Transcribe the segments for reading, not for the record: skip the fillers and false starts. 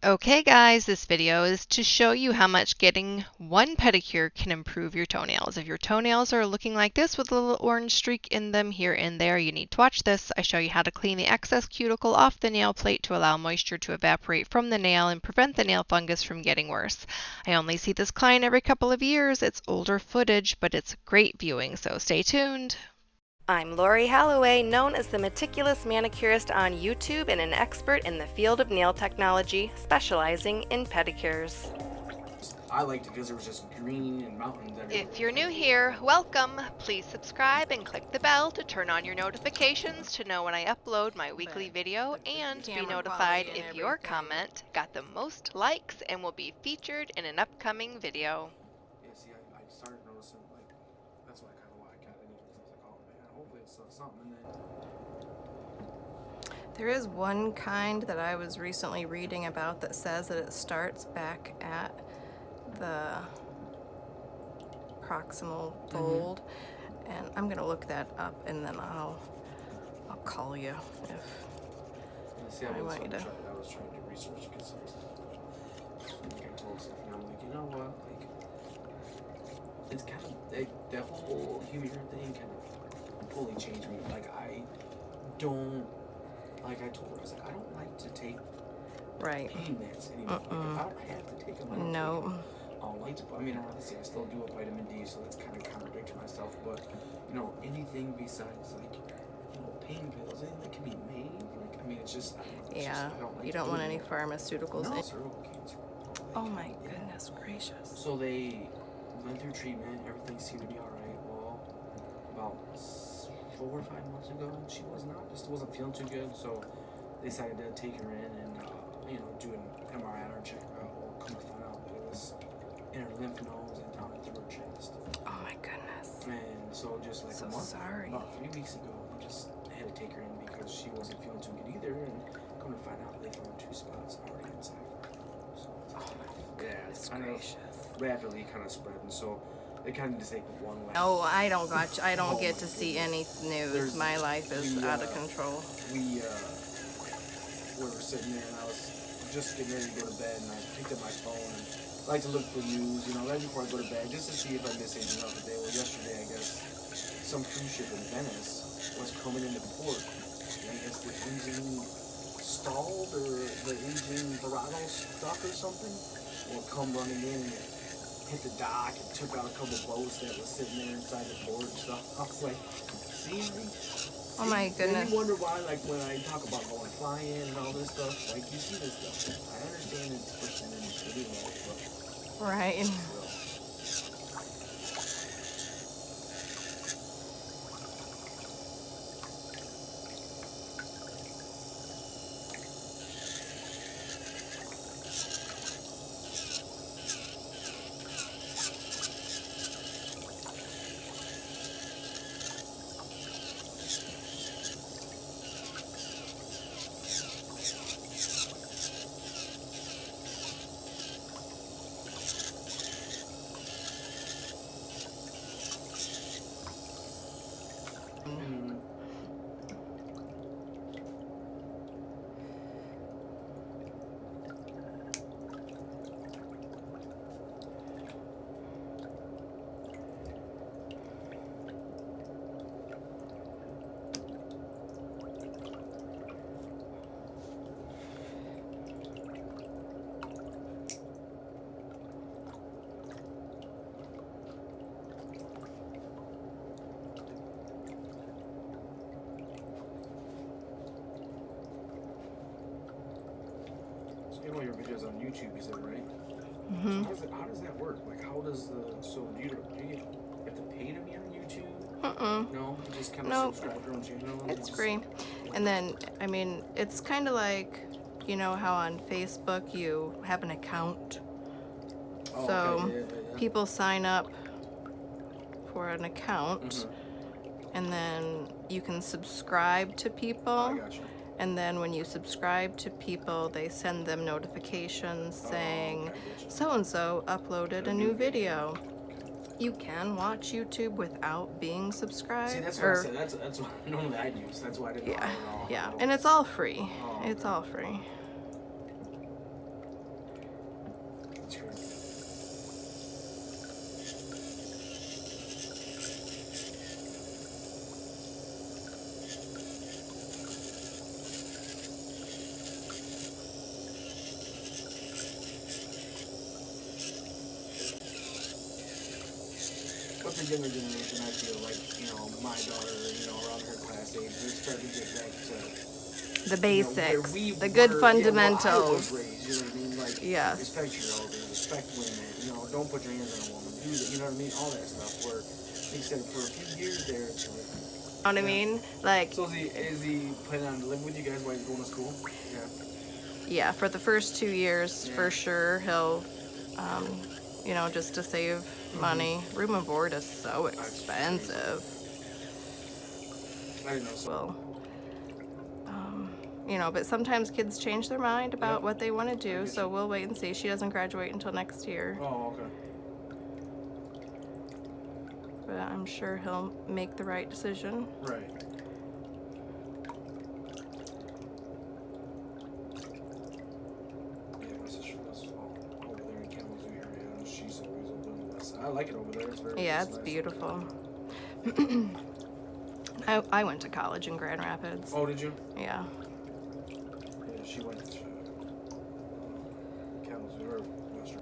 Okay guys, this video is to show you how much getting one pedicure can improve your toenails. If your toenails are looking like this with a little orange streak in them here and there, you need to watch this. I show you how to clean the excess cuticle off the nail plate to allow moisture to evaporate from the nail and prevent the nail fungus from getting worse. I only see this client every couple of years. It's older footage, but it's great viewing, so stay tuned. I'm Lori Halloway, known as the Meticulous Manicurist on YouTube and an expert in the field of nail technology, specializing in pedicures. I liked it because there was just green and mountains everywhere. If you're new here, welcome. Please subscribe and click the bell to turn on your notifications to know when I upload my weekly video and be notified if your comment got the most likes and will be featured in an upcoming video. Yeah, see, I started noticing, like, that's why I kind of why I got into it, because I was like, oh man, hopefully it's something. And then there is one kind that I was recently reading about that says that it starts back at the proximal fold, and I'm gonna look that up and then I'll call you if see, I want you to. I was trying to research because like I told Stephanie, I'm like, you know what, like, it's kind of like that whole human thing kind of totally changed me. Like I don't, like I told her, I was like, I don't like to take pain meds anymore. Like, if I don't have to take them, I don't take them. I don't like to. I mean, obviously, I still do a vitamin D, so that's kind of contradicting myself. But you know, anything besides like, you know, pain pills, anything that can be made. Like, I mean, it's just. I don't know, it's just, I don't like you don't want any pharmaceuticals. No, cervical cancer. Oh my goodness gracious. So they went through treatment. Everything seemed to be all right. Well, about 4 or 5 months ago, she was not. Just wasn't feeling too good. So they decided to take her in and you know, do an MRI on her, check her out. Well, come to find out that it was in her lymph nodes and down through her chest. Oh my goodness. And so just like so a month, about 3 weeks ago, they just had to take her in because she wasn't feeling too good either. And come to find out, they found 2 spots already inside her. So it's kind of rapidly kind of spreading. So they kind of just take one last. No, I don't get to see any news. My life is out of control. We were sitting there and I was just getting ready to go to bed, and I picked up my phone and I like to look for news, you know, right before I go to bed, just to see if I miss anything up today. Well, yesterday, I guess, some cruise ship in Venice was coming into port, and I guess the engine stalled, or the engine Verado stuck or something. Well, come running in and it hit the dock and took out a couple boats that was sitting there inside the port and stuff. I was like, seriously? Oh my goodness. And you wonder why, like, when I talk about going flying and all this stuff, like, you see this stuff. I understand it's pushing in the video, but... Right. You know your videos on YouTube, you said, right? Mm-hmm. So how does that work? Like, how does do you have to pay to be on YouTube? No, you just kind of subscribe to your own channel? It's free. And then, I mean, it's kind of like, you know how on Facebook you have an account? Oh, so okay. Yeah. people sign up for an account, and then you can subscribe to people. I gotcha. And then when you subscribe to people, they send them notifications saying, so-and-so uploaded a new video. You can watch YouTube without being subscribed. See, that's what I said. That's what normally I use. That's why I didn't know. Yeah, and it's all free. It's all free. It's crazy. With the younger generation, I feel like, my daughter, around her class age, they're starting to get back to, The where basics, we the good were, fundamentals. where I was raised, you know what I mean? Like, Yes. respect your elders, respect women, don't put your hands on a woman, do that, you know what I mean? All that stuff, where, like I said, for a few years there, it's like, You know what I mean? Like, so is he planning on living with you guys while he's going to school? Yeah. yeah, for the first 2 years, Yeah. for sure, he'll, just to save money. Room and board is so expensive. I didn't know so. Well, but sometimes kids change their mind about what they want to do, so we'll wait and see. She doesn't graduate until next year. Oh, okay. But I'm sure he'll make the right decision. Right. Yeah, my sister lives over there in Kalamazoo area, and she's always over on the west side. I like it over there. It's very Yeah, nice. it's beautiful. I went to college in Grand Rapids. Oh, did you? Yeah. Yeah, she went to Kalamazoo or Western.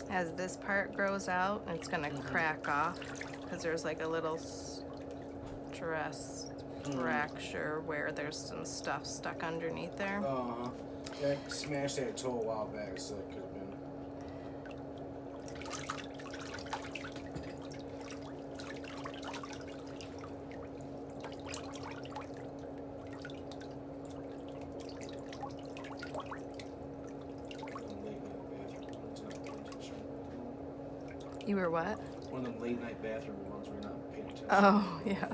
As this part grows out, it's gonna crack off because there's like a little stress fracture where there's some stuff stuck underneath there. Uh-huh. Yeah, I smashed that toe a while back, so it could have been. You were what? One of them late night bathroom ones where you're not paying attention. Oh, yeah.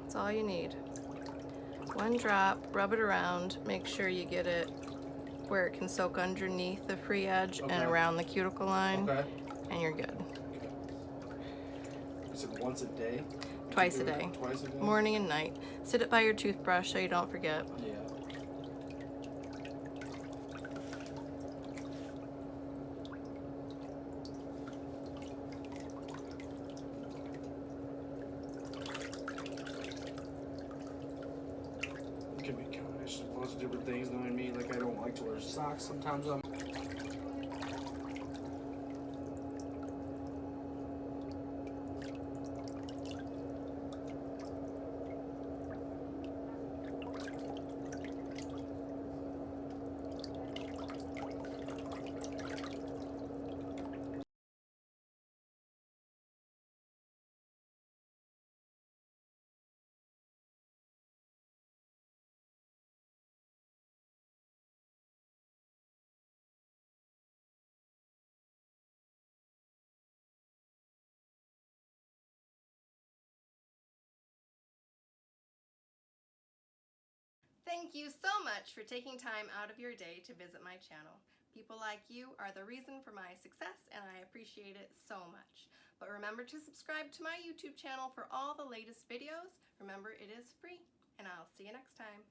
That's all you need. One drop, rub it around, make sure you get it where it can soak underneath the free edge and around the cuticle line, and you're good. Is it once a day? Twice a day. Twice a day? Morning and night. Sit it by your toothbrush so you don't forget. Yeah. It can be a combination of a bunch of different things, you know what I mean? Like, I don't like to wear socks sometimes. Thank you so much for taking time out of your day to visit my channel. People like you are the reason for my success, and I appreciate it so much. But remember to subscribe to my YouTube channel for all the latest videos. Remember, it is free, and I'll see you next time.